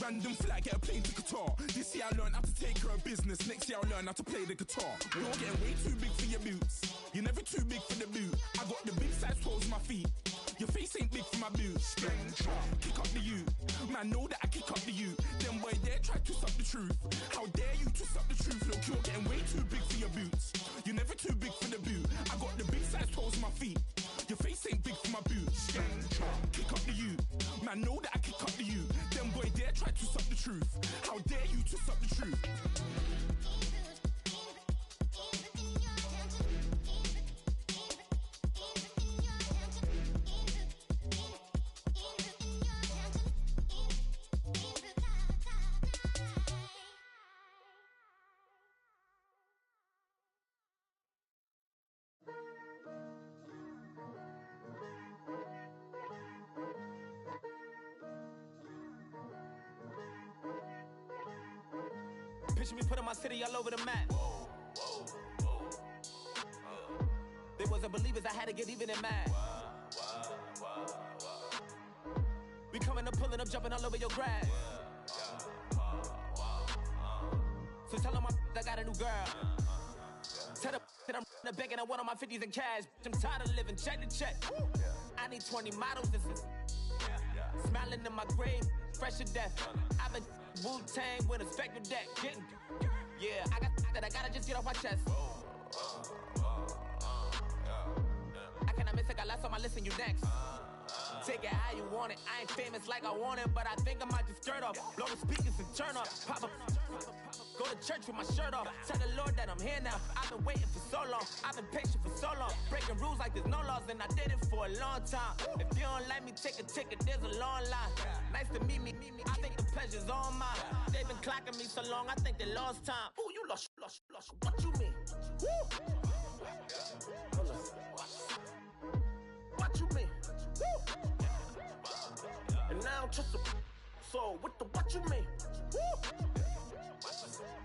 Random flat, get a plane to Qatar. This year I learned how to take care of business. Next year I'll learn how to play the guitar. You're getting way too big for your boots. You're never too big for the boot. I got the big size toes on my feet. Your face ain't big for my boots. Kick up the you. Man, know that I kick up the you. Them boy there try to suck the truth. How dare you to suck the truth? Look, you're getting way too big for your boots. You're never too big for the boot. I got the big size toes on my feet. Your face ain't big for my boots. Kick up the you. Man, know that I kick up the you. Them boy there try to suck the truth. How dare you to suck the truth? Picture me putting my city all over the map. They wasn't believers, I had to get even and mad. We coming up, pulling up, jumping all over your grass. So tell them I got a new girl. Tell them that I'm the bank and I want all my 50s in cash. I'm tired of living check to check. I need 20 models, this is smiling in my grave, fresh to death. I've been Wu-Tang with a spectral deck. Getting, yeah, I gotta just get off my chest. I cannot miss it, got lots on my list and you next. Take it how you want it. I ain't famous like I want it, but I think I might just skirt off. Blow the speakers and turn up. Pop up. Go to church with my shirt off. Tell the Lord that I'm here now. I've been waiting for so long. I've been patient for so long. Breaking rules like there's no laws, and I did it for a long time. If you don't like me, take a ticket. There's a long line. Nice to meet me. I think the pleasure's all mine. They've been clocking me so long, I think they lost time. Ooh, you lost. What you mean? Woo! What you mean? Woo! And now I'm just a so what you mean? Woo!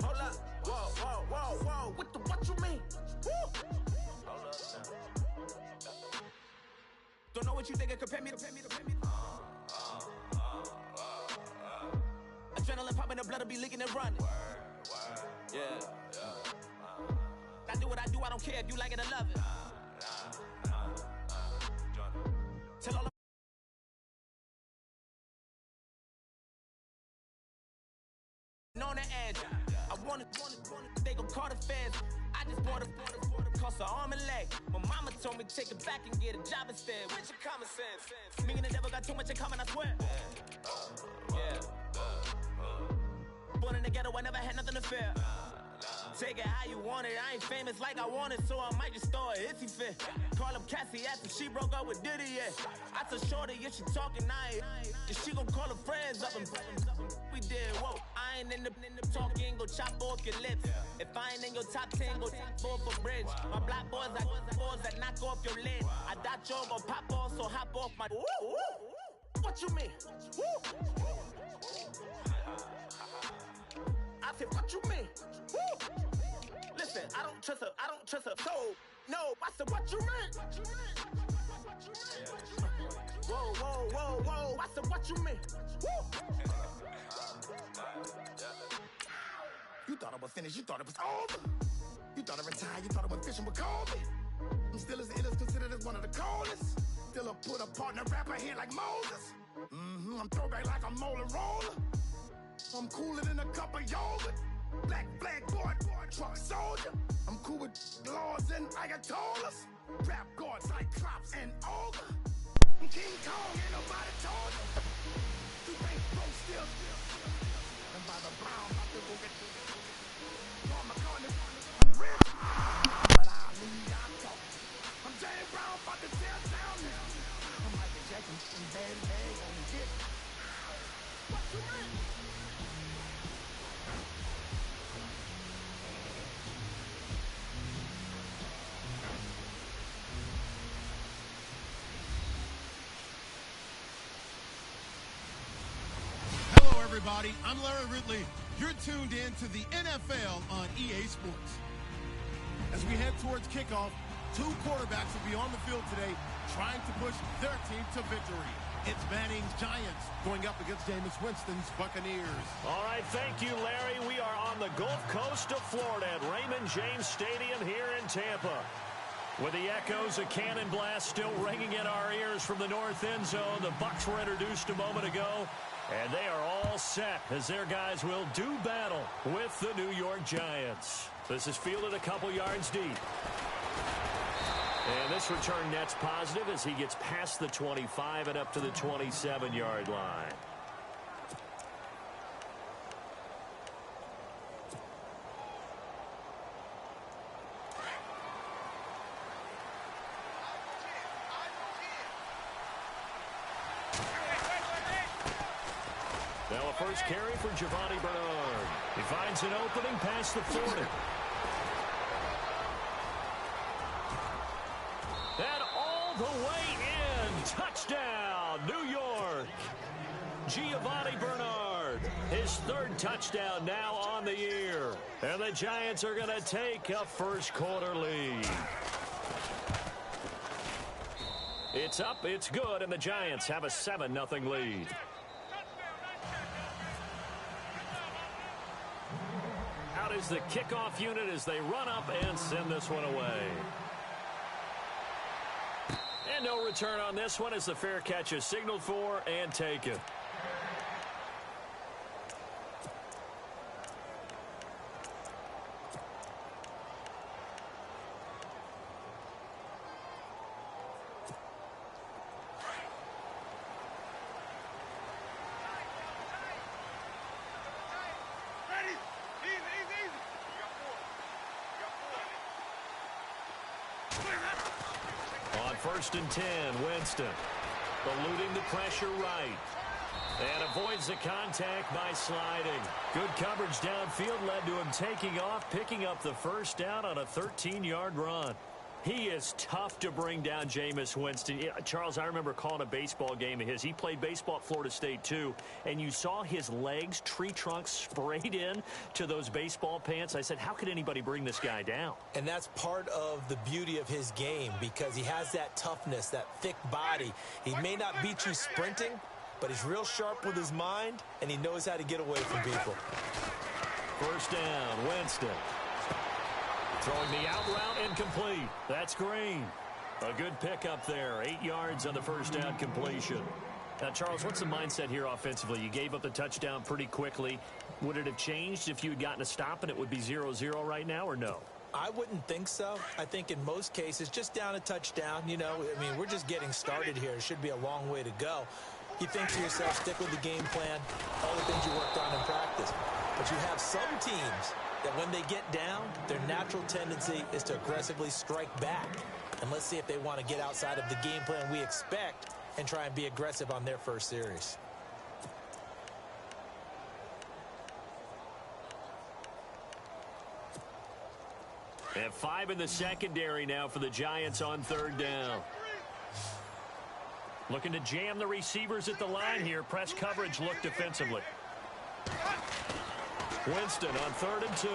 Hold up, whoa, what you mean? Woo! Hold up now. Don't know what you think it compare me to. Adrenaline popping, the blood'll be leaking and running. Yeah. I do what I do, I don't care if you like it or love it. Tell all on the edge. I want it, they gon' call the feds. I just bought a cost an arm and leg. My mama told me take it back and get a job instead. Where's your common sense? Me and the devil got too much in common, I swear. Yeah. Born in the ghetto, I never had nothing to fear. Take it how you want it. I ain't famous like I want it, so I might just throw a hissy fit. Call up Cassie after she broke up with Diddy, yeah. I told Shorty if she talking, I ain't. And she gon' call her friends up and we did, whoa. I ain't in the talking, go chop off your lips. If I ain't in your top 10, go top 4 for bridge. My black boys that knock off your lid. I thought you gon' pop off, so hop off my. What you mean? I said, what you mean? Listen, I don't trust her. So, no, I said, what you mean? Whoa, I said, what you mean? You thought I was finished, you thought it was over. You thought I retired, you thought I went fishing with Kobe. I'm still as ill as considered as one of the coldest. Still a put a partner rapper here like Moses. I'm throwback like a molar roller. I'm cooler than a cup of yogurt. Black flag boy, truck soldier. I'm cool with laws and Ayatollahs. Rap gods like Klops and Olga. I'm King Kong, ain't nobody told you. You ain't broke still. And by the brown, I think we'll get Paul McCartney. I'm rich, but I leave, I'm talking. I'm James Brown, about to tell down now. I'm Michael Jackson, and bad leg on the dip. What you mean? Everybody, I'm Larry Ridley. You're tuned in to the NFL on EA Sports. As we head towards kickoff, two quarterbacks will be on the field today trying to push their team to victory. It's Manning's Giants going up against Jameis Winston's Buccaneers. All right, thank you, Larry. We are on the Gulf Coast of Florida at Raymond James Stadium here in Tampa. With the echoes of cannon blast still ringing in our ears from the north end zone, the Bucs were introduced a moment ago, and they are all set as their guys will do battle with the New York Giants. This is fielded a couple yards deep. And this return net's positive as he gets past the 25 and up to the 27-yard line. Now a first carry for Giovanni Bernard. He finds an opening past the 40. And all the way in. Touchdown, New York. Giovanni Bernard. His third touchdown now on the year. And the Giants are going to take a first quarter lead. It's up, it's good, and the Giants have a 7-0 lead. Out is the kickoff unit as they run up and send this one away. And no return on this one as the fair catch is signaled for and taken. First and 10, Winston. Eluding the pressure right. And avoids the contact by sliding. Good coverage downfield led to him taking off, picking up the first down on a 13-yard run. He is tough to bring down, Jameis Winston. Yeah, Charles, I remember calling a baseball game of his. He played baseball at Florida State, too. And you saw his legs, tree trunks sprayed in to those baseball pants. I said, how could anybody bring this guy down? And that's part of the beauty of his game because he has that toughness, that thick body. He may not beat you sprinting, but he's real sharp with his mind, and he knows how to get away from people. First down, Winston. Throwing the out route incomplete. That's Green. A good pickup there. 8 yards on the first down completion. Now, Charles, what's the mindset here offensively? You gave up the touchdown pretty quickly. Would it have changed if you had gotten a stop and it would be 0-0 right now or no? I wouldn't think so. I think in most cases, just down a touchdown, you know, I mean, we're just getting started here. It should be a long way to go. You think to yourself, stick with the game plan, all the things you worked on in practice. But you have some teams that when they get down, their natural tendency is to aggressively strike back. And let's see if they want to get outside of the game plan we expect and try and be aggressive on their first series. And 5 in the secondary now for the Giants on third down. Looking to jam the receivers at the line here. Press coverage look defensively. Winston on 3rd and 2.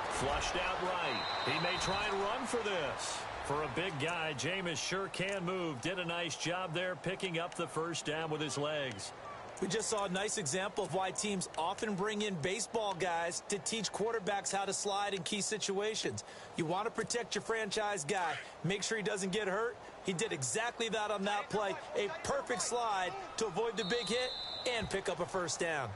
Flushed out right. He may try and run for this. For a big guy, Jameis sure can move. Did a nice job there picking up the first down with his legs. We just saw a nice example of why teams often bring in baseball guys to teach quarterbacks how to slide in key situations. You want to protect your franchise guy. Make sure he doesn't get hurt. He did exactly that on that play. A perfect slide to avoid the big hit and pick up a first down.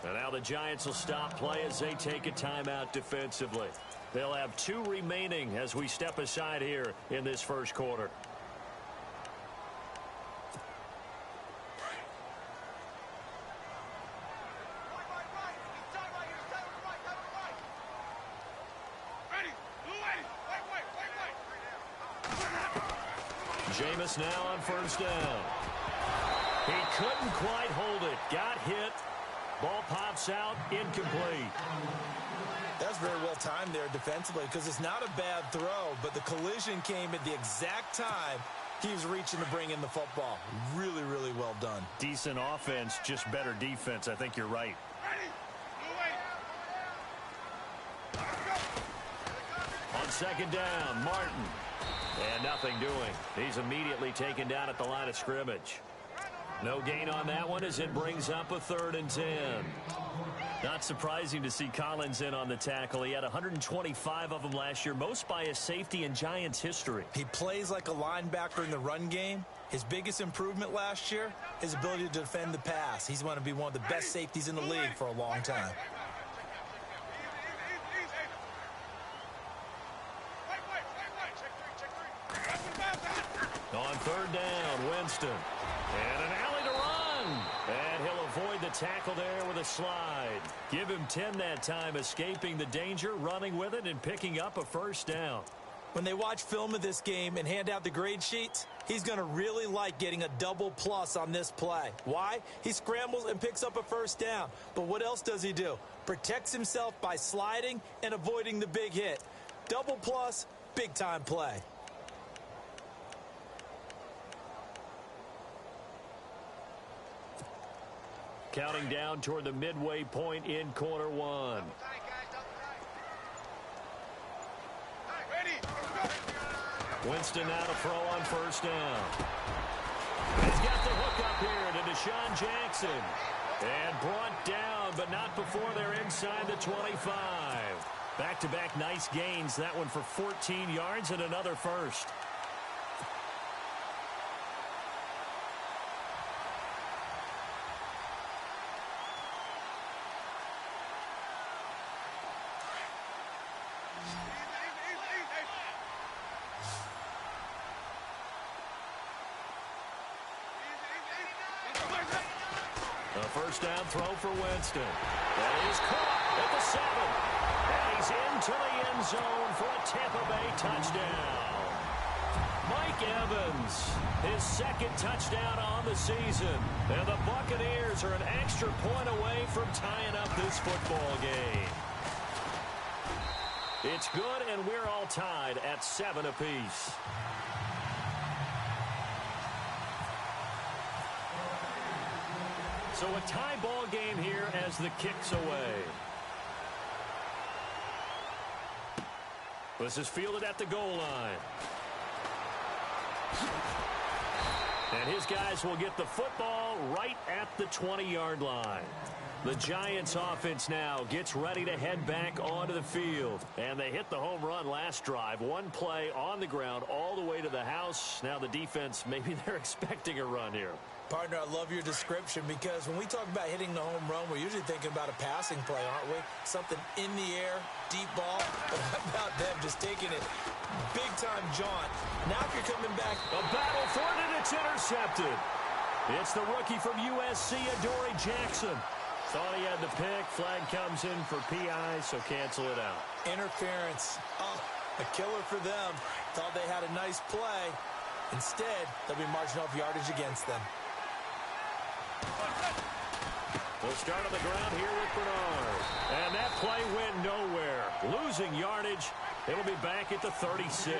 And now the Giants will stop play as they take a timeout defensively. They'll have 2 remaining as we step aside here in this first quarter. Jameis now on first down. He couldn't quite hold it. Got hit. Ball pops out. Incomplete. That's very well timed there defensively because it's not a bad throw, but the collision came at the exact time he was reaching to bring in the football. Really, really well done. Decent offense, just better defense. I think you're right. On second down, Martin. And nothing doing. He's immediately taken down at the line of scrimmage. No gain on that one as it brings up a 3rd and 10. Not surprising to see Collins in on the tackle. He had 125 of them last year, most by a safety in Giants history. He plays like a linebacker in the run game. His biggest improvement last year, his ability to defend the pass. He's going to be one of the best safeties in the league for a long time. On 3rd down, Winston. And an alley to run. And he'll avoid the tackle there with a slide. Give him 10 that time, escaping the danger, running with it, and picking up a 1st down. When they watch film of this game and hand out the grade sheets, he's going to really like getting a double plus on this play. Why? He scrambles and picks up a 1st down. But what else does he do? Protects himself by sliding and avoiding the big hit. Double plus, big-time play. Counting down toward the midway point in quarter 1. Winston now to throw on 1st down. He's got the hook up here to Deshaun Jackson. And brought down, but not before they're inside the 25. Back-to-back nice gains. That one for 14 yards and another 1st. A 1st down throw for Winston. That is caught at the 7. And he's into the end zone for a Tampa Bay touchdown. Mike Evans, his 2nd touchdown on the season. And the Buccaneers are an extra point away from tying up this football game. It's good, and we're all tied at 7 apiece. So a tie ball game here as the kick's away. This is fielded at the goal line. And his guys will get the football right at the 20-yard line. The Giants offense now gets ready to head back onto the field. And they hit the home run last drive. One play on the ground all the way to the house. Now the defense, maybe they're expecting a run here. Partner, I love your description because when we talk about hitting the home run, we're usually thinking about a passing play, aren't we? Something in the air, deep ball. But how about them just taking it big-time jaunt? Now if you're coming back. A battle for it, and it's intercepted. It's the rookie from USC, Adoree Jackson. Thought he had the pick. Flag comes in for PI, so cancel it out. Interference. Oh, a killer for them. Thought they had a nice play. Instead, they'll be marching off yardage against them. We'll start on the ground here with Bernard. And that play went nowhere. Losing yardage. It'll be back at the 36.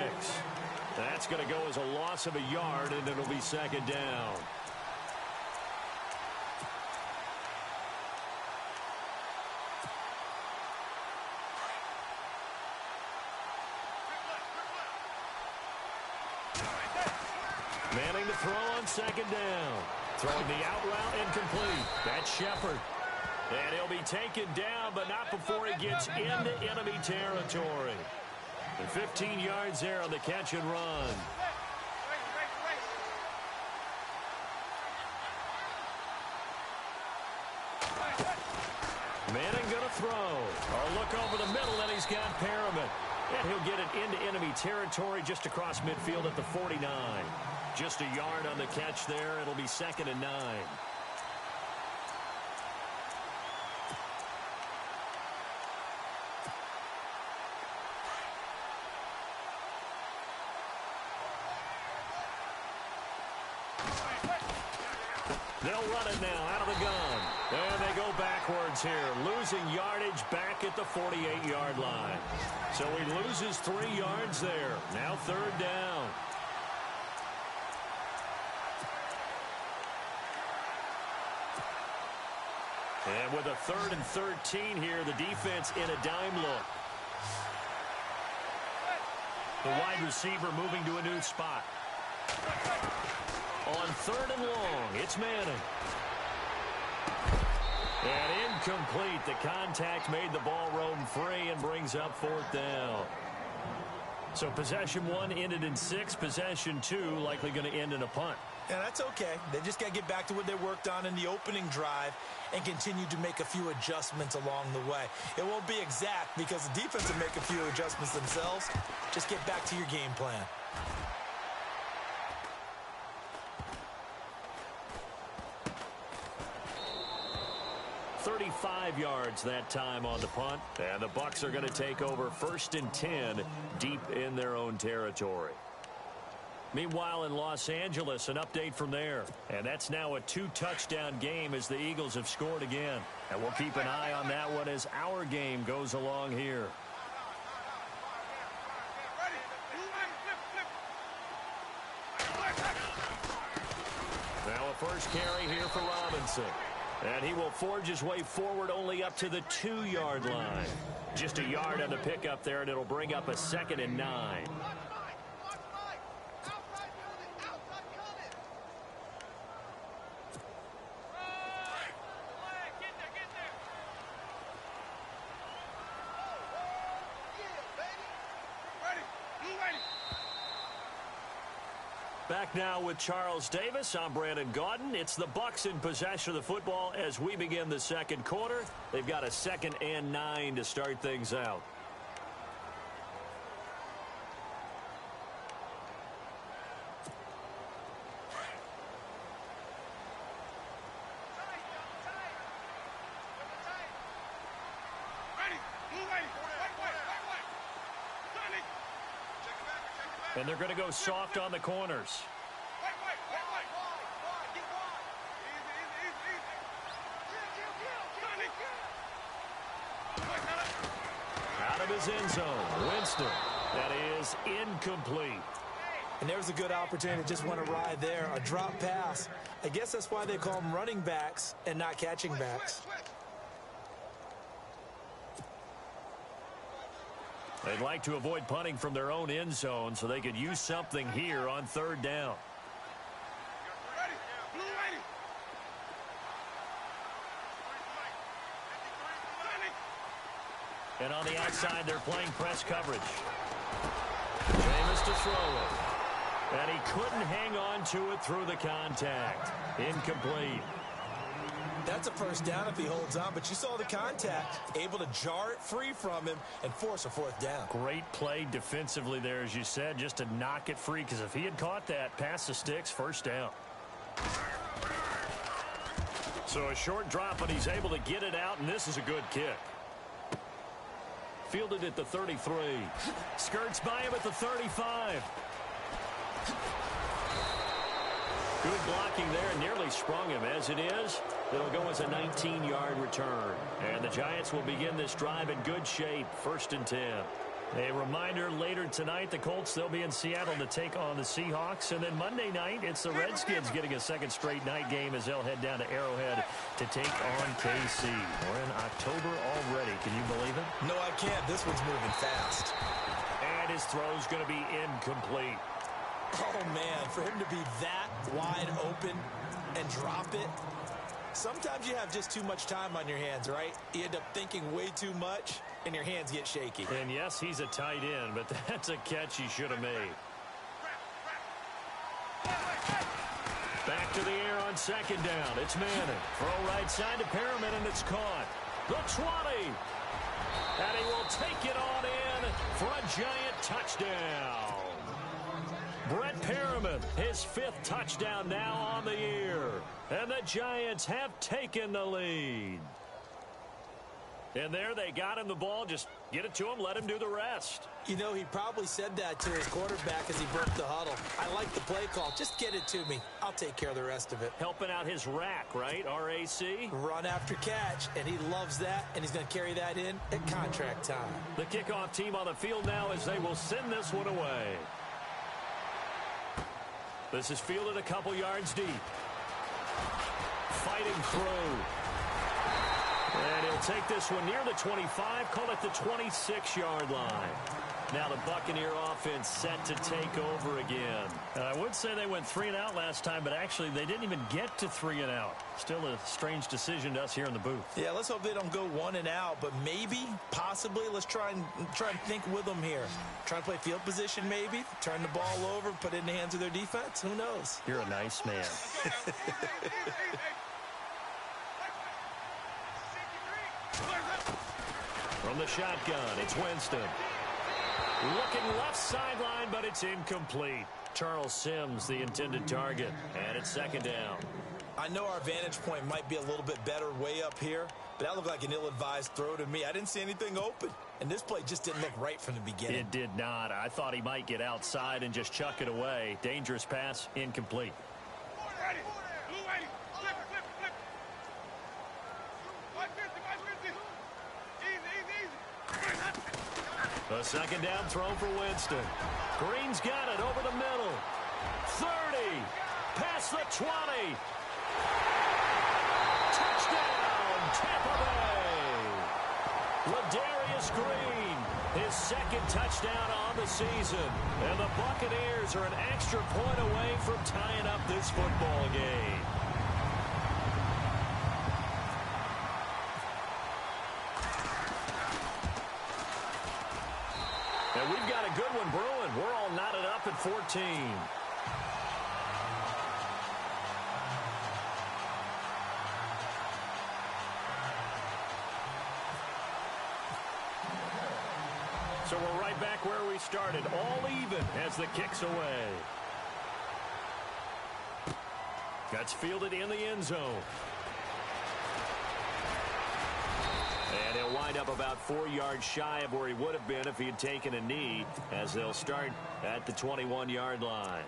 That's going to go as a loss of a yard, and it'll be 2nd down. Manning to throw on 2nd down. Throwing the out route incomplete. That's Shepard. And he'll be taken down, but not before he gets into enemy territory. And 15 yards there on the catch and run. Manning going to throw. A look over the middle, and he's got Perriman. And he'll get it into enemy territory just across midfield at the 49. Just a yard on the catch there. It'll be 2nd and 9. They'll run it now out of the gun. And they go backwards here, losing yardage back at the 48-yard line. So he loses 3 yards there. Now 3rd down. And with a 3rd and 13 here, the defense in a dime look. The wide receiver moving to a new spot. on 3rd and long. It's Manning. And incomplete. The contact made the ball roam free and brings up 4th down. So possession 1 ended in 6. Possession 2 likely going to end in a punt. And that's okay. They just got to get back to what they worked on in the opening drive and continue to make a few adjustments along the way. It won't be exact because the defense will make a few adjustments themselves. Just get back to your game plan. 35 yards that time on the punt. And the Bucs are going to take over 1st and 10 deep in their own territory. Meanwhile, in Los Angeles, an update from there. And that's now a 2-touchdown game as the Eagles have scored again. And we'll keep an eye on that one as our game goes along here. Now a first carry here for Robinson. And he will forge his way forward only up to the 2-yard line. Just a yard on the pickup there, and it'll bring up a 2nd and 9. Back now with Charles Davis. I'm Brandon Gaudin. It's the Bucs in possession of the football as we begin the 2nd quarter. They've got a 2nd and 9 to start things out. And they're going to go soft on the corners. Out of his end zone, Winston. That is incomplete. And there's a good opportunity to just want to ride there. A drop pass. I guess that's why they call them running backs and not catching backs. They'd like to avoid punting from their own end zone so they could use something here on 3rd down. And on the outside, they're playing press coverage. Jameis to throw it. And he couldn't hang on to it through the contact. Incomplete. That's a first down if he holds on, but you saw the contact. Able to jar it free from him and force a 4th down. Great play defensively there, as you said, just to knock it free, because if he had caught that, past the sticks, 1st down. So a short drop, but he's able to get it out, and this is a good kick. Fielded at the 33. Skirts by him at the 35. Good blocking there, and nearly sprung him. As it is, it'll go as a 19-yard return. And the Giants will begin this drive in good shape, 1st and 10. A reminder, later tonight, the Colts, they'll be in Seattle to take on the Seahawks. And then Monday night, it's the Redskins getting a 2nd straight night game as they'll head down to Arrowhead to take on KC. We're in October already. Can you believe it? No, I can't. This one's moving fast. And his throw's going to be incomplete. Oh, man, for him to be that wide open and drop it. Sometimes you have just too much time on your hands, right? You end up thinking way too much, and your hands get shaky. And, yes, he's a tight end, but that's a catch he should have made. Back to the air on 2nd down. It's Manning. Throw right side to Perriman, and it's caught. The 20. And he will take it on in for a Giant touchdown. Brett Perriman, his 5th touchdown now on the year. And the Giants have taken the lead. And there they got him the ball. Just get it to him, let him do the rest. You know, he probably said that to his quarterback as he broke the huddle. I like the play call. Just get it to me. I'll take care of the rest of it. Helping out his rack, right? RAC? Run after catch, and he loves that, and he's going to carry that in at contract time. The kickoff team on the field now as they will send this one away. This is fielded a couple yards deep. Fighting through. And he'll They'll take this one near the 25, call it the 26-yard line. Now the Buccaneer offense set to take over again. I would say they went 3 and out last time, but actually they didn't even get to 3 and out. Still a strange decision to us here in the booth. Yeah, let's hope they don't go 1 and out, but maybe, possibly, let's try and think with them here. Try and play field position maybe, turn the ball over, put it in the hands of their defense. Who knows? You're a nice man. From the shotgun, it's Winston. Looking left sideline, but it's incomplete. Charles Sims, the intended target, and it's second down. I know our vantage point might be a little bit better way up here, but that looked like an ill-advised throw to me. I didn't see anything open, and this play just didn't look right from the beginning. It did not. I thought he might get outside and just chuck it away. Dangerous pass, incomplete. A second down throw for Winston. Green's got it over the middle. 30. Past the 20. Touchdown, Tampa Bay. Ladarius Green, his second touchdown on the season. And the Buccaneers are an extra point away from tying up this football game. And we've got a good one brewing. We're all knotted up at 14. So we're right back where we started, all even as the kick's away. That's fielded in the end zone. And he'll wind up about 4 yards shy of where he would have been if he had taken a knee, as they'll start at the 21-yard line.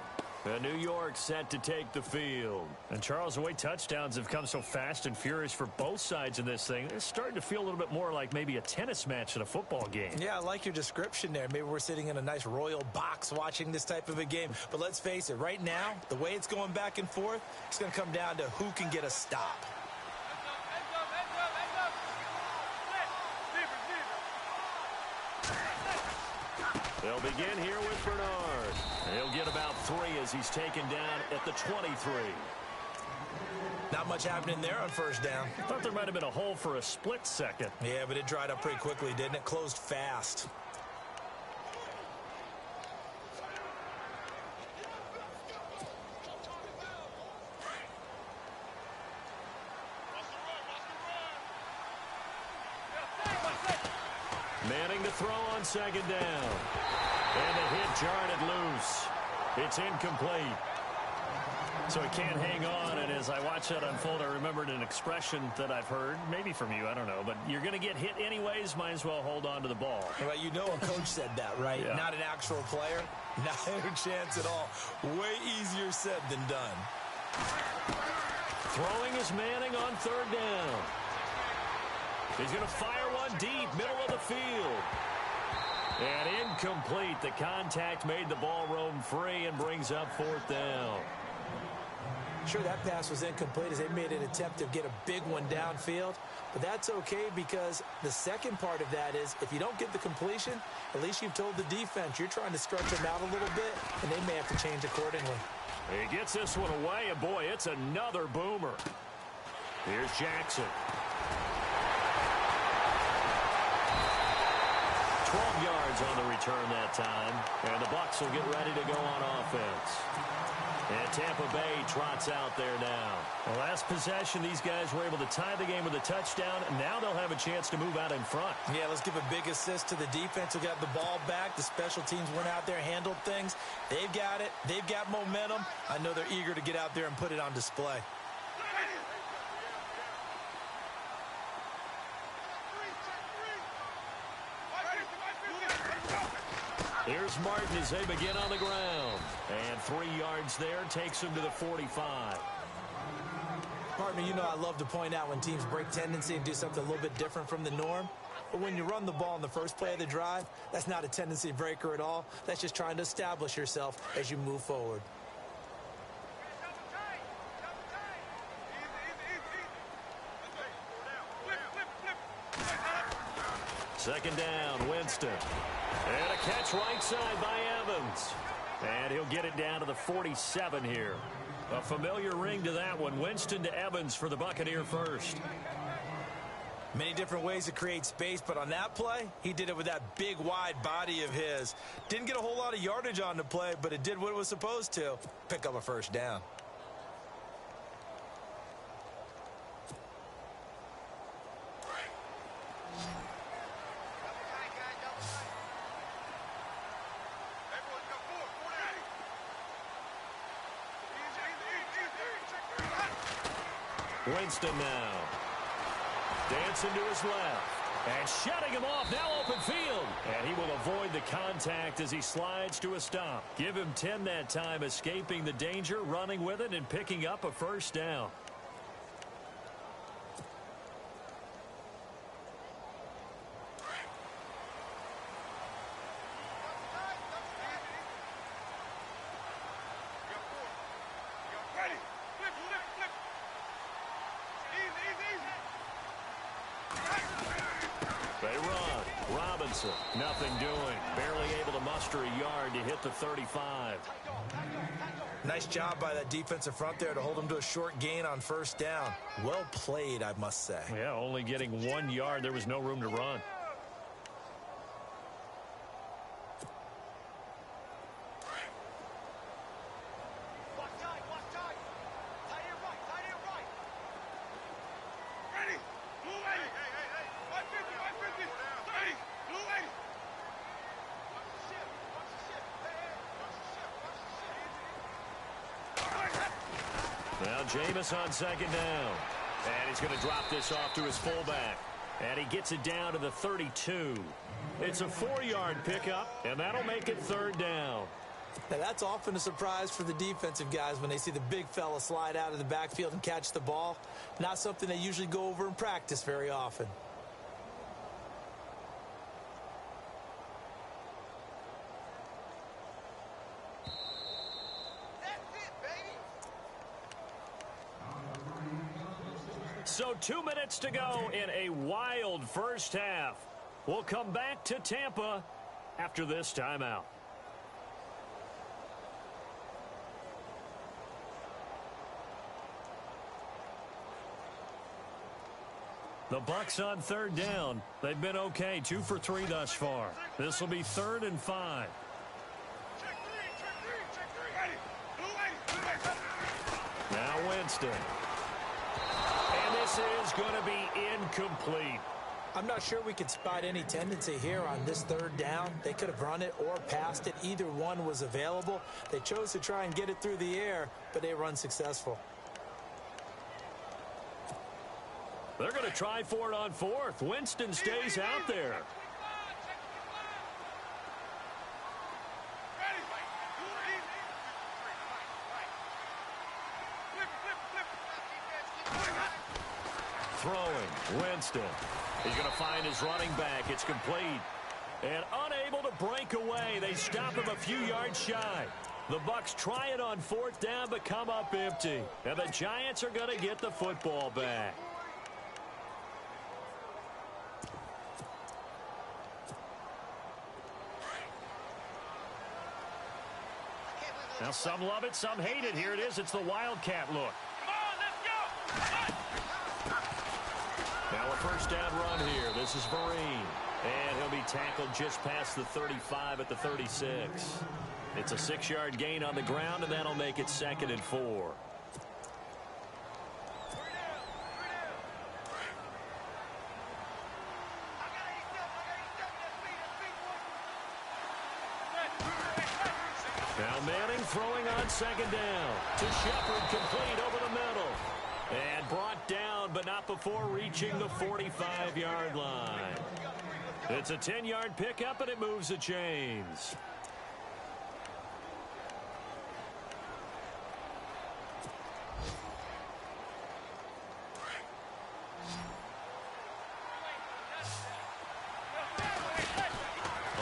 New York set to take the field. And Charles, the way touchdowns have come so fast and furious for both sides in this thing, it's starting to feel a little bit more like maybe a tennis match in a football game. Yeah, I like your description there. Maybe we're sitting in a nice royal box watching this type of a game. But let's face it, right now, the way it's going back and forth, it's going to come down to who can get a stop. They'll begin here with Bernard. He'll get about 3 as he's taken down at the 23. Not much happening there on first down. I thought there might have been a hole for a split second. Yeah, but it dried up pretty quickly, didn't it? Closed fast. Manning to throw on second down. And the hit jarred it loose. It's incomplete. So he can't hang on, and as I watch that unfold, I remembered an expression that I've heard, maybe from you, I don't know, but you're going to get hit anyways, might as well hold on to the ball. Well, you know a coach said that, right? Yeah. Not an actual player. Not a chance at all. Way easier said than done. Throwing is Manning on third down. He's going to fire one deep, middle of the field. And incomplete. The contact made the ball roam free and brings up fourth down. Sure, that pass was incomplete as they made an attempt to get a big one downfield. But that's okay because the second part of that is if you don't get the completion, at least you've told the defense you're trying to stretch them out a little bit, and they may have to change accordingly. He gets this one away, and boy, it's another boomer. Here's Jackson. 12 yards on the return that time, and the Bucs will get ready to go on offense. And Tampa Bay trots out there now. The last possession, these guys were able to tie the game with a touchdown, and now they'll have a chance to move out in front. Yeah, let's give a big assist to the defense who got the ball back. The special teams went out there, handled things. They've got it. They've got momentum. I know they're eager to get out there and put it on display. Here's Martin as they begin on the ground. And 3 yards there takes him to the 45. Partner, you know I love to point out when teams break tendency and do something a little bit different from the norm. But when you run the ball in the first play of the drive, that's not a tendency breaker at all. That's just trying to establish yourself as you move forward. Second down, Winston. And a catch right side by Evans. And he'll get it down to the 47 here. A familiar ring to that one. Winston to Evans for the Buccaneer first. Many different ways to create space, but on that play, he did it with that big, wide body of his. Didn't get a whole lot of yardage on the play, but it did what it was supposed to. Pick up a first down. Winston now. Dancing to his left. And shutting him off, now open field. And he will avoid the contact as he slides to a stop. Give him 10 that time, escaping the danger, running with it, and picking up a first down. Nothing doing. Barely able to muster a yard to hit the 35. Nice job by that defensive front there to hold him to a short gain on first down. Well played, I must say. Yeah, only getting 1 yard. There was no room to run. Now Jameis on second down. And he's going to drop this off to his fullback. And he gets it down to the 32. It's a 4-yard pickup, and that'll make it third down. Now, that's often a surprise for the defensive guys when they see the big fella slide out of the backfield and catch the ball. Not something they usually go over in practice very often. So 2 minutes to go in a wild first half. We'll come back to Tampa after this timeout. The Bucs on third down. They've been okay, 2 for 3 thus far. This will be 3rd and 5. Now Winston. And this is going to be incomplete. I'm not sure we could spot any tendency here on this third down. They could have run it or passed it. Either one was available. They chose to try and get it through the air, but they were unsuccessful. They're going to try for it on 4th. Winston stays out there. Throwing, Winston. He's going to find his running back. It's complete. And unable to break away. They stop him a few yards shy. The Bucs try it on 4th down, but come up empty. And the Giants are going to get the football back. Now some love it, some hate it. Here it is. It's the Wildcat look. Now a first down run here. This is Vereen. And he'll be tackled just past the 35 at the 36. It's a 6-yard gain on the ground, and that'll make it 2nd and 4. Now Manning throwing on 2nd down. To Shepard, complete over the middle. And brought down, but not before reaching the 45-yard line. It's a 10-yard pickup, and it moves the chains.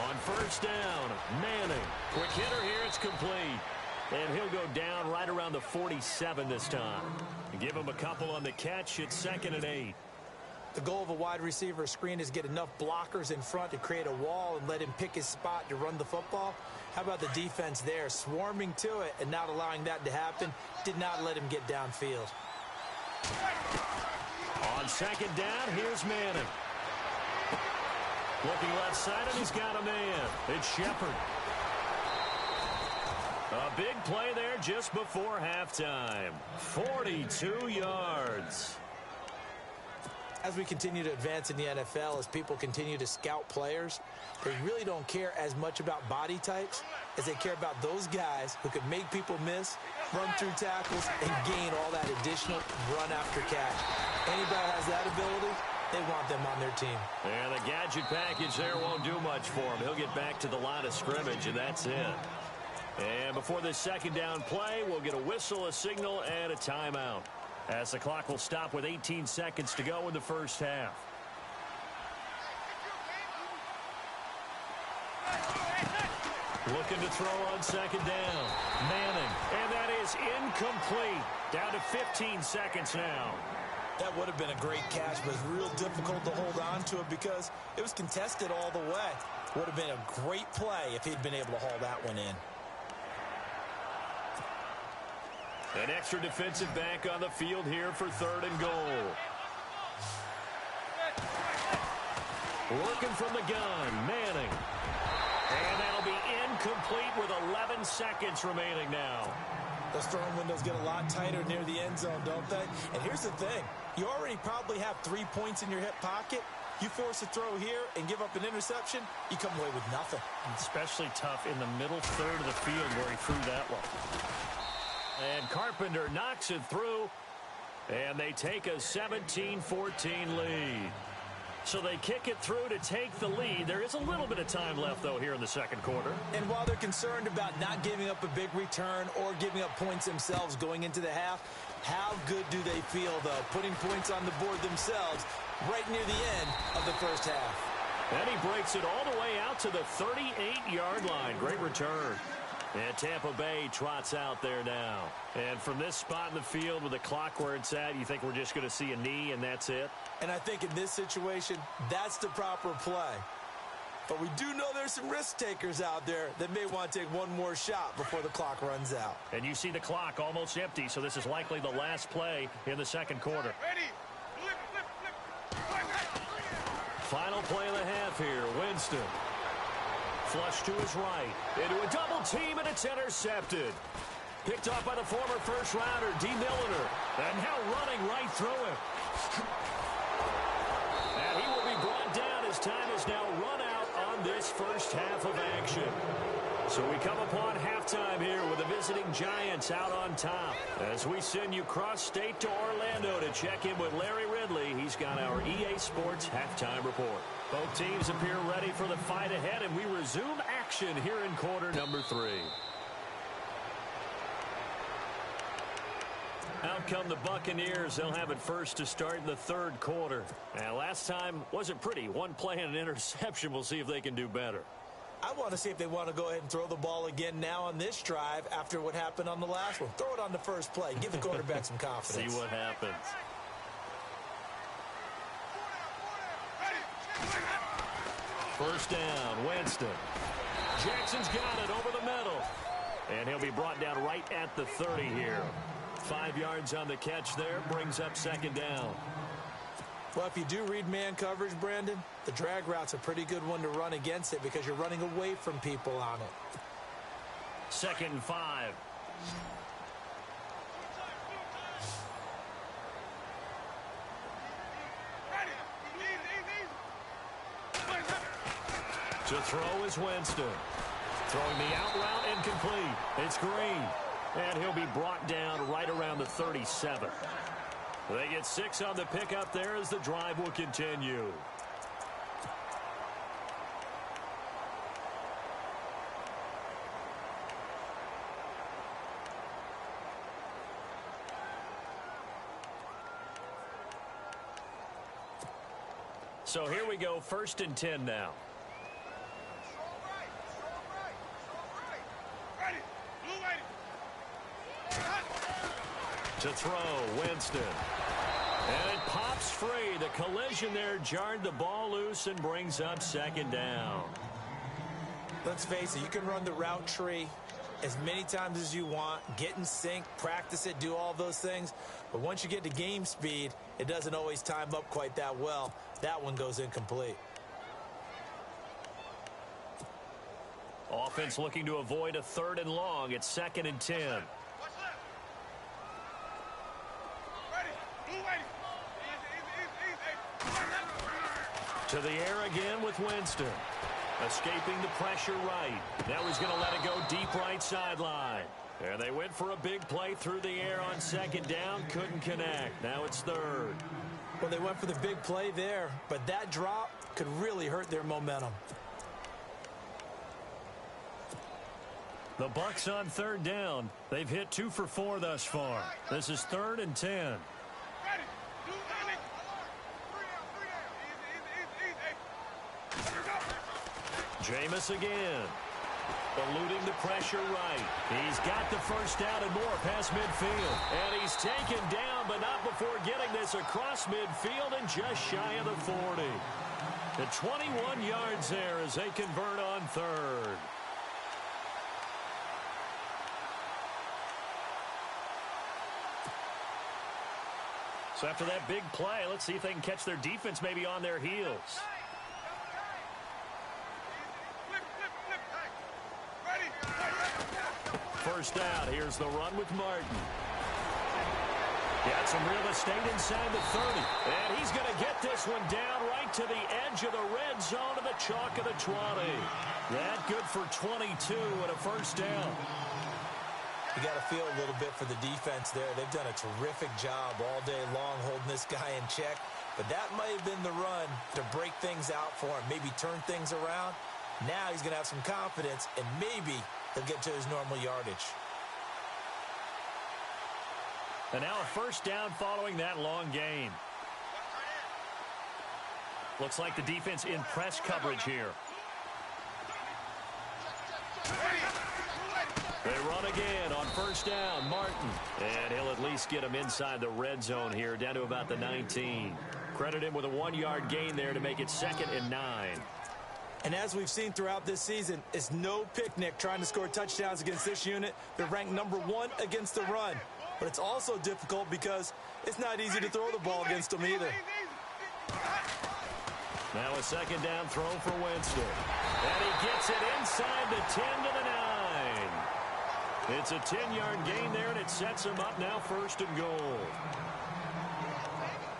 On first down, Manning. Quick hitter here, it's complete. And he'll go down right around the 47 this time. Give him a couple on the catch. It's 2nd and 8. The goal of a wide receiver screen is get enough blockers in front to create a wall and let him pick his spot to run the football. How about the defense there, swarming to it and not allowing that to happen? Did not let him get downfield. On second down, here's Manning. Looking left side, and he's got a man. It's Shepard. A big play there just before halftime. 42 yards. As we continue to advance in the NFL, as people continue to scout players, they really don't care as much about body types as they care about those guys who can make people miss, run through tackles, and gain all that additional run after catch. Anybody has that ability, they want them on their team. And the gadget package there won't do much for him. He'll get back to the line of scrimmage, and that's it. And before this second down play, we'll get a whistle, a signal, and a timeout, as the clock will stop with 18 seconds to go in the first half. Looking to throw on second down. Manning, and that is incomplete. Down to 15 seconds now. That would have been a great catch, but it's real difficult to hold on to it because it was contested all the way. Would have been a great play if he'd been able to haul that one in. An extra defensive back on the field here for third and goal. Working from the gun, Manning. And that'll be incomplete with 11 seconds remaining now. Those throwing windows get a lot tighter near the end zone, don't they? And here's the thing. You already probably have 3 points in your hip pocket. You force a throw here and give up an interception, you come away with nothing. Especially tough in the middle third of the field where he threw that one. And Carpenter knocks it through, and they take a 17-14 lead. So they kick it through to take the lead. There is a little bit of time left, though, here in the second quarter. And while they're concerned about not giving up a big return or giving up points themselves going into the half, how good do they feel, though, putting points on the board themselves right near the end of the first half? And he breaks it all the way out to the 38-yard line. Great return. And Tampa Bay trots out there now. And from this spot in the field with the clock where it's at, you think we're just going to see a knee and that's it? And I think in this situation, that's the proper play. But we do know there's some risk takers out there that may want to take one more shot before the clock runs out. And you see the clock almost empty, so this is likely the last play in the second quarter. Ready. Flip. Final play of the half here, Winston. Flush to his right, into a double team, and it's intercepted. Picked off by the former first-rounder, D. Milliner. And now running right through him. And he will be brought down as time is now run out on this first half of action. So we come upon halftime here with the visiting Giants out on top. As we send you cross-state to Orlando to check in with Larry Ridley. He's got our EA Sports halftime report. Both teams appear ready for the fight ahead, and we resume action here in quarter number 3. Out come the Buccaneers. They'll have it first to start in the third quarter. Now, last time wasn't pretty. One play and an interception. We'll see if they can do better. I want to see if they want to go ahead and throw the ball again now on this drive after what happened on the last one. Throw it on the first play. Give the quarterback some confidence. See what happens. First down, Winston. Jackson's got it over the middle. And he'll be brought down right at the 30 here. 5 yards on the catch there, brings up second down. Well, if you do read man coverage, Brandon, the drag route's a pretty good one to run against it because you're running away from people on it. 2nd and 5. To throw is Winston. Throwing the out route incomplete. It's Green. And he'll be brought down right around the 37. They get 6 on the pickup there as the drive will continue. So here we go, 1st and 10 now. To throw, Winston. And it pops free. The collision there jarred the ball loose and brings up second down. Let's face it, you can run the route tree as many times as you want, get in sync, practice it, do all those things. But once you get to game speed, it doesn't always time up quite that well. That one goes incomplete. Offense looking to avoid a 3rd and long. It's 2nd and 10. To the air again with Winston. Escaping the pressure right. Now he's going to let it go deep right sideline. And they went for a big play through the air on 2nd down. Couldn't connect. Now it's 3rd. Well, they went for the big play there, but that drop could really hurt their momentum. The Bucs on 3rd down. They've hit 2 for 4 thus far. This is 3rd and 10. Jameis again. Eluding the pressure right. He's got the first down and more past midfield. And he's taken down, but not before getting this across midfield and just shy of the 40. The 21 yards there as they convert on 3rd. So after that big play, let's see if they can catch their defense maybe on their heels. First down. Here's the run with Martin. Got some real estate inside the 30. And he's going to get this one down right to the edge of the red zone of the chalk of the 20. That good for 22 and a first down. You got to feel a little bit for the defense there. They've done a terrific job all day long holding this guy in check. But that might have been the run to break things out for him, maybe turn things around. Now he's going to have some confidence, and maybe he'll get to his normal yardage. And now a first down following that long gain. Looks like the defense in press coverage here. They run again on first down. Martin. And he'll at least get him inside the red zone here, down to about the 19. Credit him with a 1-yard gain there to make it 2nd and 9. And as we've seen throughout this season, it's no picnic trying to score touchdowns against this unit. They're ranked number 1 against the run. But it's also difficult because it's not easy to throw the ball against them either. Now a second down throw for Winston. And he gets it inside the 10 to the 9. It's a 10-yard gain there, and it sets him up now 1st and goal.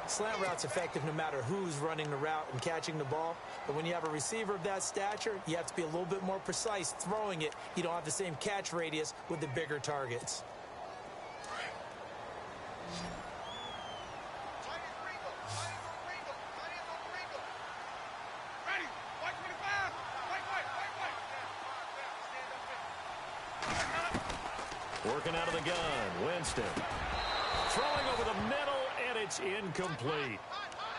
Slant route's effective no matter who's running the route and catching the ball. But when you have a receiver of that stature, you have to be a little bit more precise throwing it. You don't have the same catch radius with the bigger targets. Working out of the gun, Winston. Throwing over the middle, and it's incomplete.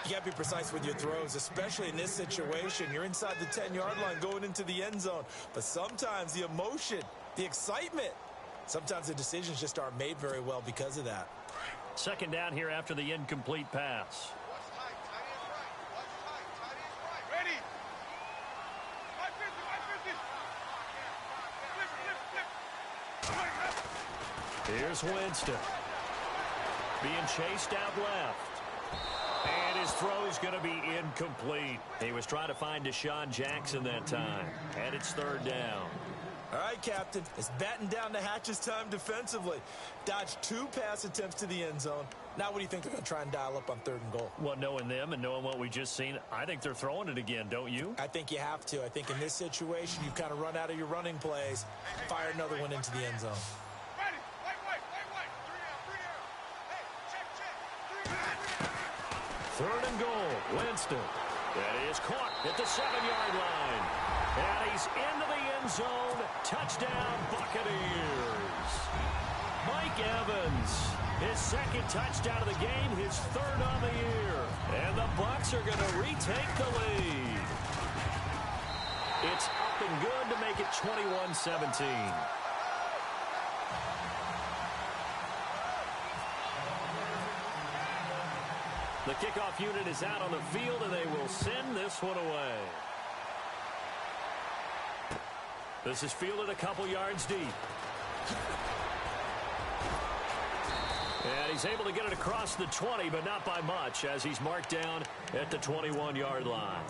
You got to be precise with your throws, especially in this situation. You're inside the 10-yard line going into the end zone. But sometimes the emotion, the excitement, sometimes the decisions just aren't made very well because of that. Second down here after the incomplete pass. Here's Winston. Being chased out left. And his throw's going to be incomplete. He was trying to find Deshaun Jackson that time. And it's 3rd down. All right, Captain. It's batten down the hatches time defensively. Dodged 2 pass attempts to the end zone. Now what do you think they're going to try and dial up on 3rd and goal? Well, knowing them and knowing what we just seen, I think they're throwing it again, don't you? I think you have to. I think in this situation, you've kind of run out of your running plays. Fire another one into the end zone. 3rd and goal, Winston. And he is caught at the 7-yard line. And he's into the end zone. Touchdown, Buccaneers. Mike Evans, his 2nd touchdown of the game, his 3rd on the year. And the Bucs are going to retake the lead. It's up and good to make it 21-17. The kickoff unit is out on the field, and they will send this one away. This is fielded a couple yards deep. And he's able to get it across the 20, but not by much, as he's marked down at the 21-yard line.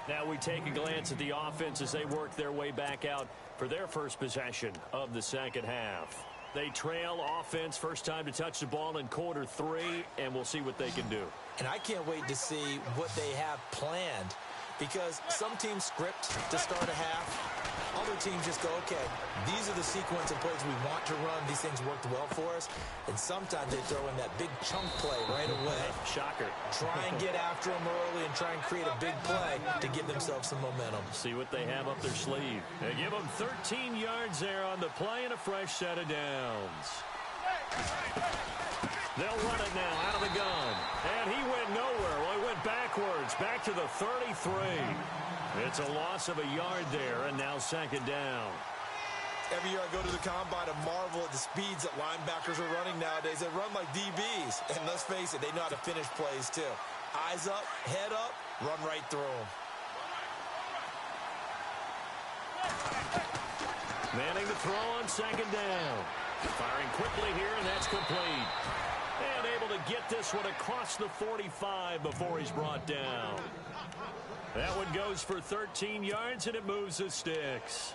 Now we take a glance at the offense as they work their way back out for their first possession of the second half. They trail offense, first time to touch the ball in quarter 3, and we'll see what they can do. And I can't wait to see what they have planned, because some teams script to start a half. Other teams just go, okay, these are the sequence of plays we want to run. These things worked well for us. And sometimes they throw in that big chunk play right away. Shocker. Try and get after them early and try and create a big play to give themselves some momentum. See what they have up their sleeve. They give them 13 yards there on the play and a fresh set of downs. They'll run it now out of the gun. And he went nowhere. Well, he went backwards, back to the 33. It's a loss of a yard there, and now second down. Every year I go to the combine and marvel at the speeds that linebackers are running nowadays. They run like DBs. And let's face it, they know how to finish plays too. Eyes up, head up, run right through them. Manning to throw on second down. Firing quickly here, and that's complete. And able to get this one across the 45 before he's brought down. That one goes for 13 yards, and it moves the sticks.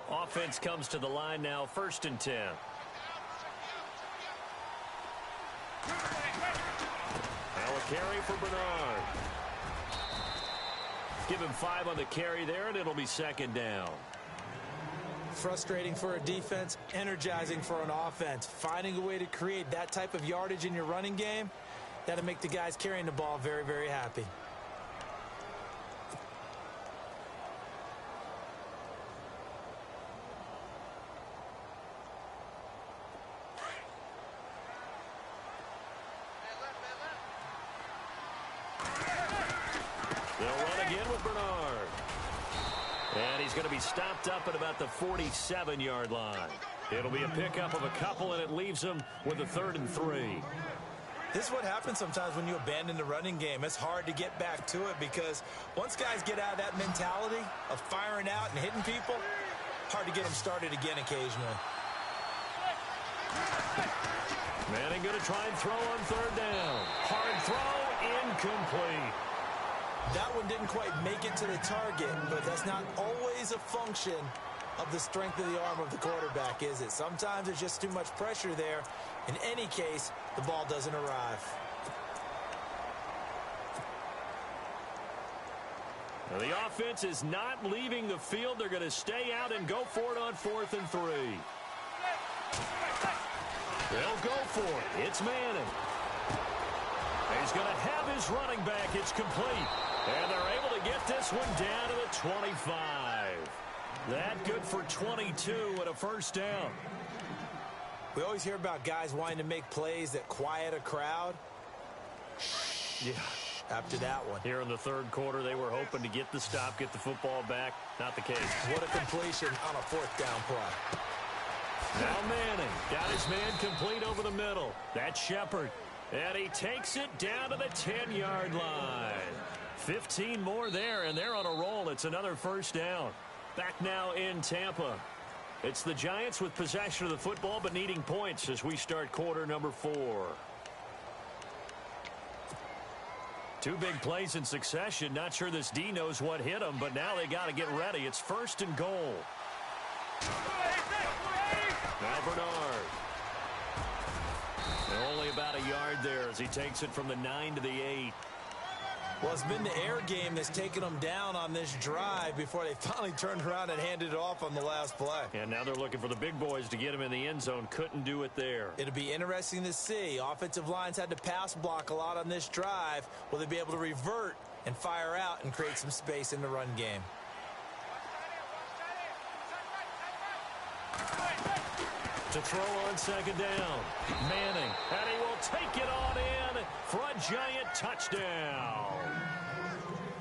Offense comes to the line now, 1st and 10. Now a carry for Bernard. Give him 5 on the carry there, and it'll be second down. Frustrating for a defense, energizing for an offense. Finding a way to create that type of yardage in your running game, that'll make the guys carrying the ball very, very happy. They'll run again with Bernard. And he's going to be stopped up at about the 47-yard line. It'll be a pickup of a couple, and it leaves him with a 3rd and 3. This is what happens sometimes when you abandon the running game. It's hard to get back to it because once guys get out of that mentality of firing out and hitting people, hard to get them started again occasionally. Manning going to try and throw on 3rd down. Hard throw, incomplete. That one didn't quite make it to the target, but that's not always a function of the strength of the arm of the quarterback, is it? Sometimes there's just too much pressure there. In any case, the ball doesn't arrive. Now the offense is not leaving the field. They're going to stay out and go for it on 4th and 3. They'll go for it. It's Manning. He's going to have his running back. It's complete. And they're able to get this one down to the 25. That good for 22 and a first down. We always hear about guys wanting to make plays that quiet a crowd. Yeah. After that one. Here in the 3rd quarter, they were hoping to get the stop, get the football back. Not the case. What a completion on a 4th down play. Now Manning got his man complete over the middle. That's Shepard. And he takes it down to the 10-yard line. 15 more there, and they're on a roll. It's another first down. Back now in Tampa. It's the Giants with possession of the football, but needing points as we start quarter number 4. 2 big plays in succession. Not sure this D knows what hit him, but now they got to get ready. It's 1st and goal. Now Bernard. And only about a yard there as he takes it from the 9 to the 8. Well, it's been the air game that's taken them down on this drive before they finally turned around and handed it off on the last play. And now they're looking for the big boys to get him in the end zone. Couldn't do it there. It'll be interesting to see. Offensive lines had to pass block a lot on this drive. Will they be able to revert and fire out and create some space in the run game? To throw on second down. Manning. And he will take it on in for a Giant touchdown.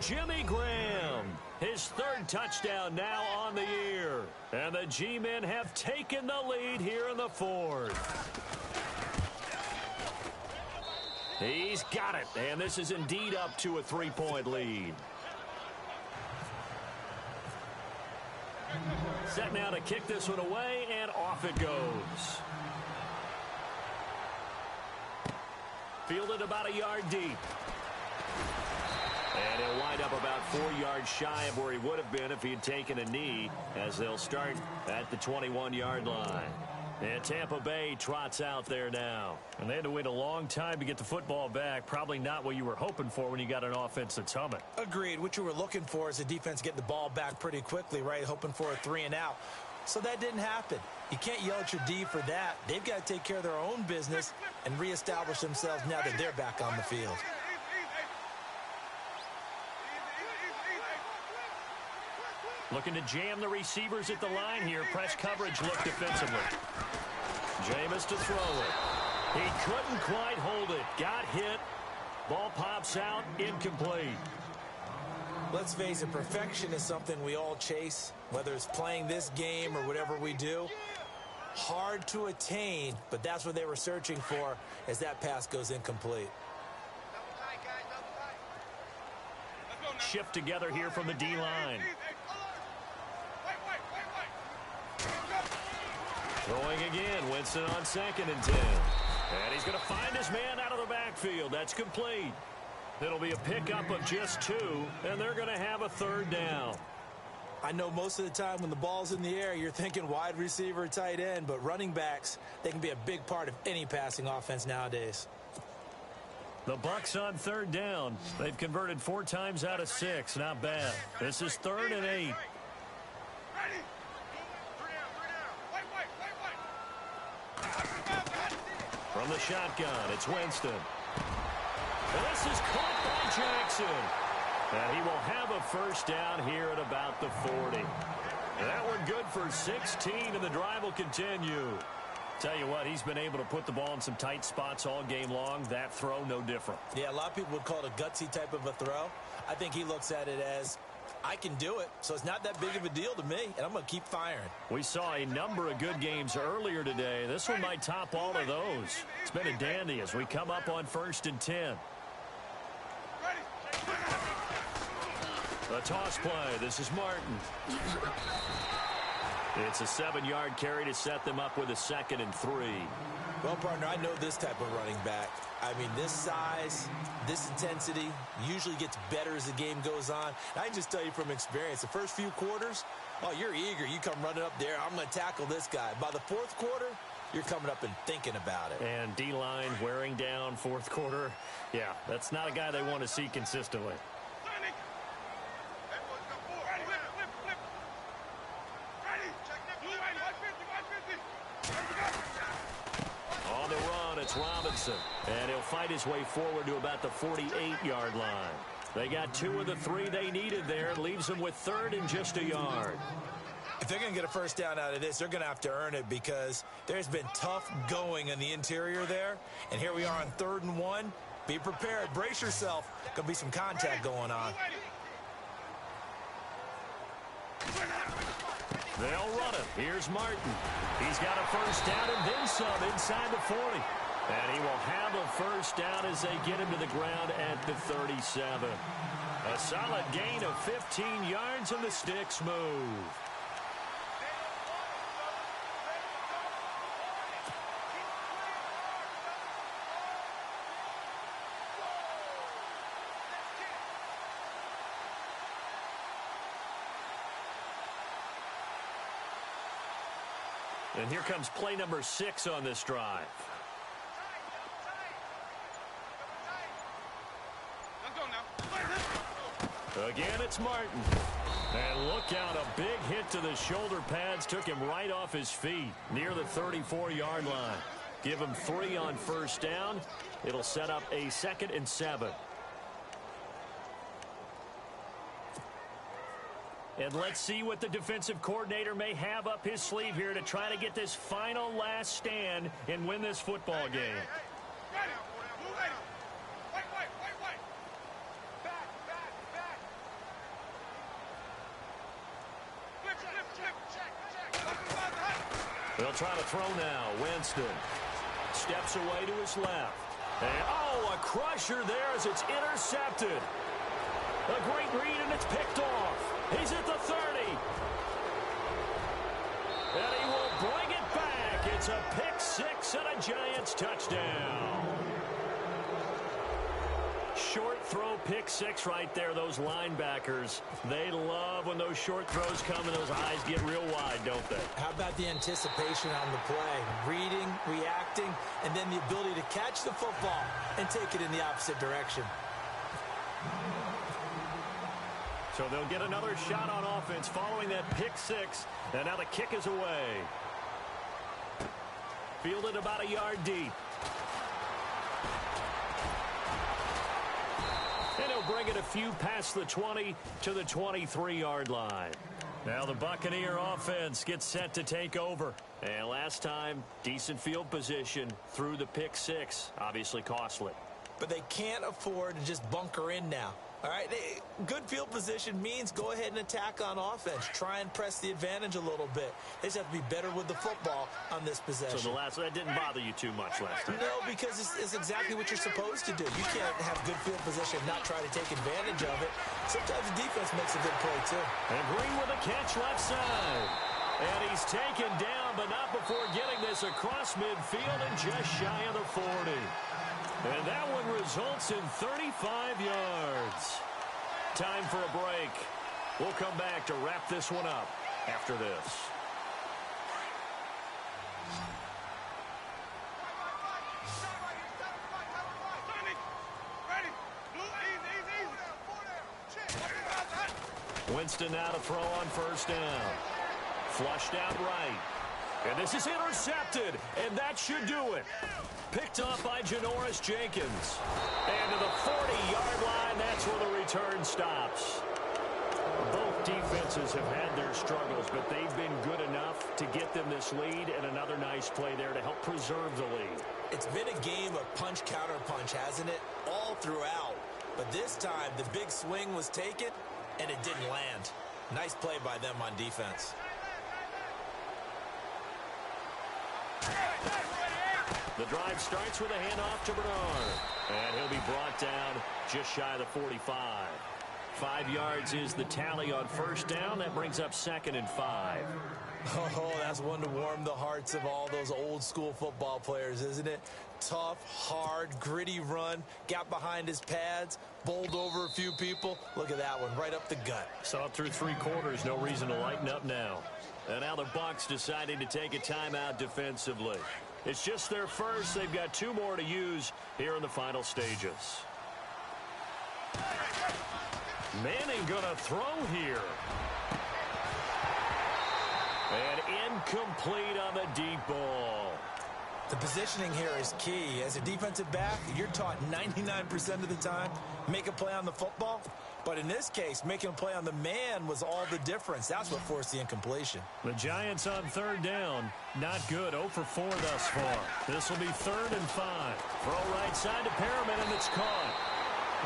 Jimmy Graham. His third touchdown now on the year. And the G-men have taken the lead here in the fourth. He's got it. And this is indeed up to a 3-point lead. Set now to kick this one away, and off it goes. Fielded about a yard deep. And he'll wind up about 4 yards shy of where he would have been if he had taken a knee, as they'll start at the 21-yard line. And Tampa Bay trots out there now. And they had to wait a long time to get the football back. Probably not what you were hoping for when you got an offense that's humming. Agreed. What you were looking for is the defense getting the ball back pretty quickly, right? Hoping for a 3-and-out. So that didn't happen. You can't yell at your D for that. They've got to take care of their own business and reestablish themselves now that they're back on the field. Looking to jam the receivers at the line here. Press coverage look defensively. Jameis to throw it. He couldn't quite hold it. Got hit. Ball pops out. Incomplete. Let's face it, perfection is something we all chase, whether it's playing this game or whatever we do. Hard to attain, but that's what they were searching for as that pass goes incomplete. Shift together here from the D-line. Throwing again. Winston on 2nd and 10. And he's going to find his man out of the backfield. That's complete. It'll be a pickup of just 2, and they're going to have a 3rd down. I know most of the time when the ball's in the air, you're thinking wide receiver, tight end, but running backs, they can be a big part of any passing offense nowadays. The Bucs on 3rd down. They've converted 4 times out of 6. Not bad. This is 3rd and 8. From the shotgun, it's Winston. And this is caught by Jackson. And he will have a 1st down here at about the 40. And that one good for 16, and the drive will continue. Tell you what, he's been able to put the ball in some tight spots all game long. That throw, no different. Yeah, a lot of people would call it a gutsy type of a throw. I think he looks at it as, I can do it, so it's not that big of a deal to me, and I'm going to keep firing. We saw a number of good games earlier today. This one might top all of those. It's been a dandy as we come up on 1st and 10. A toss play. This is Martin. It's a 7-yard carry to set them up with a 2nd and 3. Well, partner, I know this type of running back. I mean, this size, this intensity usually gets better as the game goes on. And I can just tell you from experience, the first few quarters, oh, you're eager. You come running up there. I'm going to tackle this guy. By the 4th quarter, you're coming up and thinking about it. And D-line wearing down 4th quarter. Yeah, that's not a guy they want to see consistently. On the run, it's Robinson. And he'll fight his way forward to about the 48-yard line. They got 2 of the 3 they needed there. It leaves them with 3rd and just a yard. If they're going to get a 1st down out of this, they're going to have to earn it because there's been tough going in the interior there. And here we are on 3rd and 1. Be prepared. Brace yourself. Going to be some contact going on. They'll run it. Here's Martin. He's got a 1st down and then some inside the 40. And he will have a 1st down as they get him to the ground at the 37. A solid gain of 15 yards and the sticks move. And here comes play number 6 on this drive. Again, it's Martin. And look out, a big hit to the shoulder pads. Took him right off his feet near the 34-yard line. Give him 3 on 1st down. It'll set up a 2nd and 7. And let's see what the defensive coordinator may have up his sleeve here to try to get this final last stand and win this football game. They'll try to throw now. Winston steps away to his left. And, a crusher there as it's intercepted. A great read, and it's picked off. He's at the 30. And he will bring it back. It's a pick six and a Giants touchdown. Short throw pick six right there. Those linebackers, they love when those short throws come and those eyes get real wide, don't they? How about the anticipation on the play? Reading, reacting, and then the ability to catch the football and take it in the opposite direction. So they'll get another shot on offense following that pick six. And now the kick is away. Fielded about a yard deep. And he'll bring it a few past the 20 to the 23-yard line. Now the Buccaneer offense gets set to take over. And last time, decent field position through the pick six. Obviously costly. But they can't afford to just bunker in now. All right, good field position means go ahead and attack on offense. Try and press the advantage a little bit. They just have to be better with the football on this possession. So that didn't bother you too much last time? No, because it's exactly what you're supposed to do. You can't have good field position and not try to take advantage of it. Sometimes the defense makes a good play, too. And Green with a catch left side. And he's taken down, but not before getting this across midfield and just shy of the 40. And that one results in 35 yards. Time for a break. We'll come back to wrap this one up after this. Winston now to throw on first down. Flushed out right. And this is intercepted, and that should do it. Picked off by Janoris Jenkins. And to the 40-yard line, that's where the return stops. Both defenses have had their struggles, but they've been good enough to get them this lead, and another nice play there to help preserve the lead. It's been a game of punch-counter-punch, hasn't it? All throughout. But this time, the big swing was taken, and it didn't land. Nice play by them on defense. The drive starts with a handoff to Bernard. And he'll be brought down just shy of the 45. 5 yards is the tally on first down. That brings up 2nd and 5. Oh, that's one to warm the hearts of all those old-school football players, isn't it? Tough, hard, gritty run. Got behind his pads, bowled over a few people. Look at that one, right up the gut. Saw it through 3 quarters. No reason to lighten up now. And now the Bucs deciding to take a timeout defensively. It's just their first. They've got 2 more to use here in the final stages. Manning gonna throw here. And incomplete on the deep ball. The positioning here is key. As a defensive back, you're taught 99% of the time, make a play on the football. But in this case, making a play on the man was all the difference. That's what forced the incompletion. The Giants on 3rd down. Not good. 0 for 4 thus far. This will be 3rd and 5. Throw right side to Perriman, and it's caught.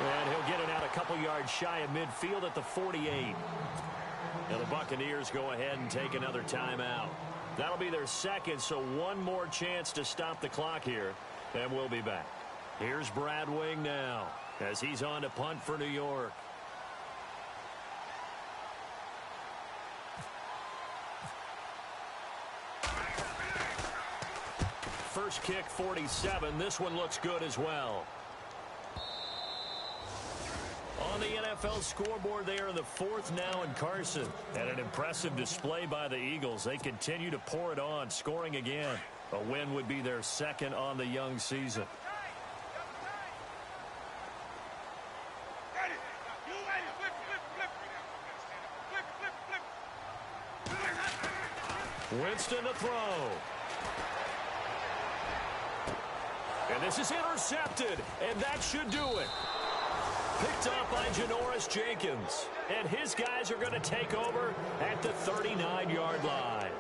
And he'll get it out a couple yards shy of midfield at the 48. Now the Buccaneers go ahead and take another timeout. That'll be their 2nd, so 1 more chance to stop the clock here. And we'll be back. Here's Brad Wing now as he's on to punt for New York. First kick, 47. This one looks good as well. On the NFL scoreboard there in the 4th now in Carson. And an impressive display by the Eagles. They continue to pour it on, scoring again. A win would be their 2nd on the young season. Winston to throw. And this is intercepted, and that should do it. Picked up by Janoris Jenkins. And his guys are going to take over at the 39-yard line.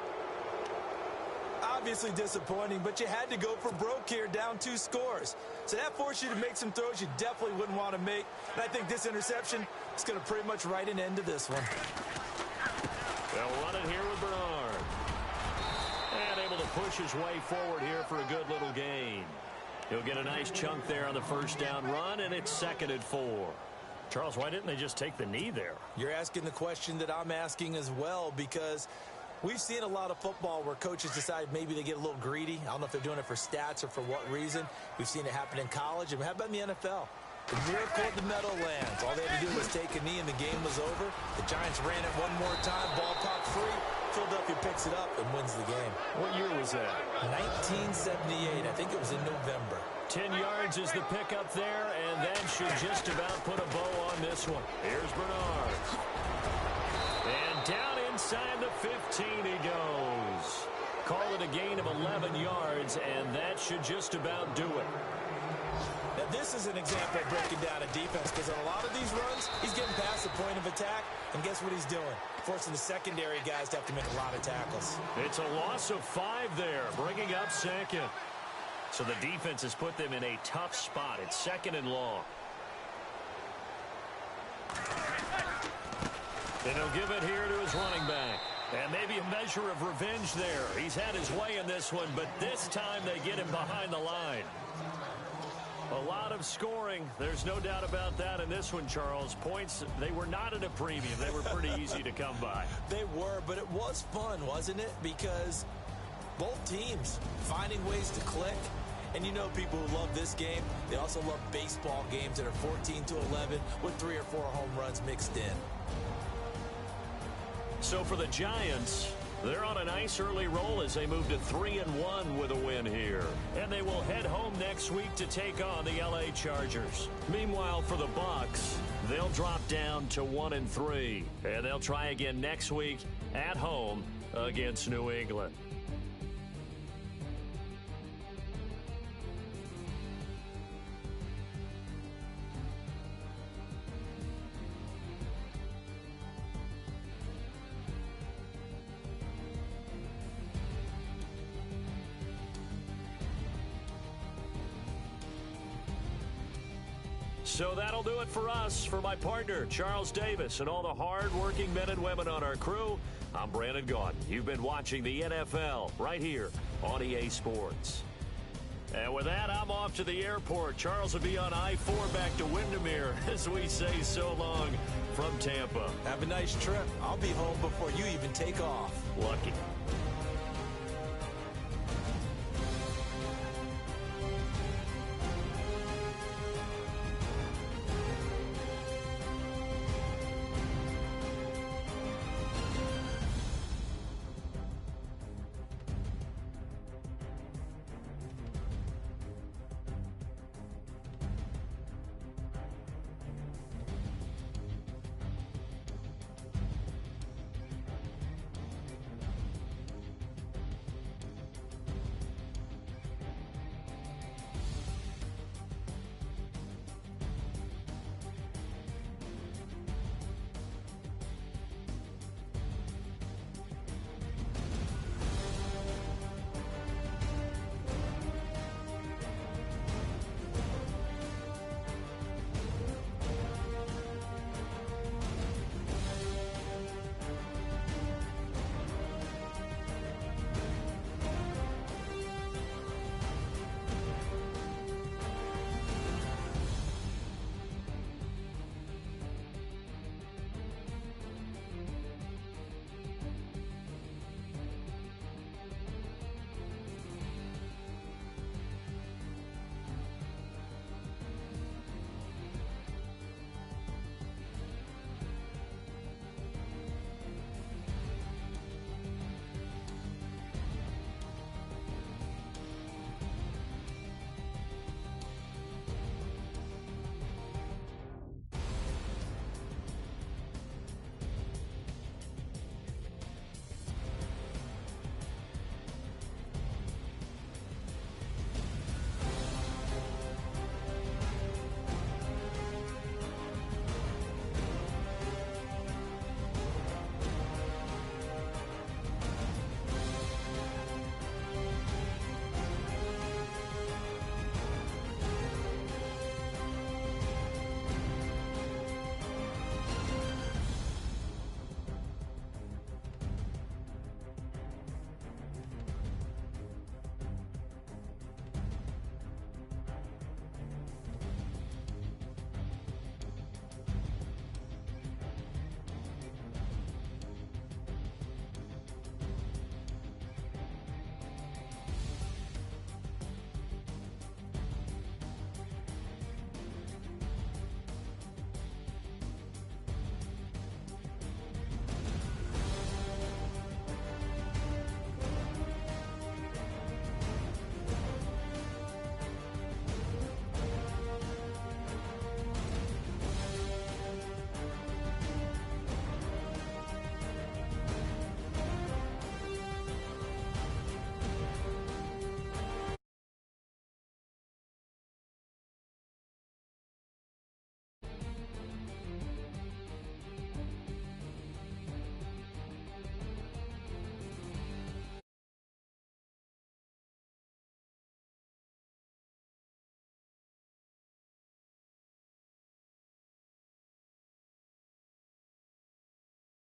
Obviously disappointing, but you had to go for broke here, down 2 scores. So that forced you to make some throws you definitely wouldn't want to make. And I think this interception is going to pretty much write an end to this one. They'll run it here with Bernard. And able to push his way forward here for a good little gain. He'll get a nice chunk there on the first down run, and it's 2nd and 4. Charles, why didn't they just take the knee there? You're asking the question that I'm asking as well, because we've seen a lot of football where coaches decide maybe they get a little greedy. I don't know if they're doing it for stats or for what reason. We've seen it happen in college, and how about in the NFL? The miracle at the Meadowlands. All they had to do was take a knee, and the game was over. The Giants ran it one more time. Ball popped free. Philadelphia picks it up and wins the game. What year was that? 1978. I think it was in November. 10 yards is the pickup there, and that should just about put a bow on this one. Here's Bernard. And down inside the 15 he goes. Call it a gain of 11 yards, and that should just about do it. Now, this is an example of breaking down a defense, because on a lot of these runs, he's getting past the point of attack, and guess what he's doing? Forcing the secondary guys to have to make a lot of tackles. It's a loss of 5 there, bringing up 2nd. So the defense has put them in a tough spot. It's 2nd and long. And he'll give it here to his running back. And maybe a measure of revenge there. He's had his way in this one, but this time they get him behind the line. A lot of scoring. There's no doubt about that in this one, Charles. Points, they were not at a premium. They were pretty easy to come by. They were, but it was fun, wasn't it? Because both teams finding ways to click. And you know people who love this game, they also love baseball games that are 14-11 with 3 or 4 home runs mixed in. So for the Giants, they're on a nice early roll as they move to 3-1 with a win here. And they will head home next week to take on the LA Chargers. Meanwhile, for the Bucs, they'll drop down to 1-3. And they'll try again next week at home against New England. So that'll do it for us. For my partner, Charles Davis, and all the hard-working men and women on our crew, I'm Brandon Gaudin. You've been watching the NFL right here on EA Sports. And with that, I'm off to the airport. Charles will be on I-4 back to Windermere as we say so long from Tampa. Have a nice trip. I'll be home before you even take off. Lucky.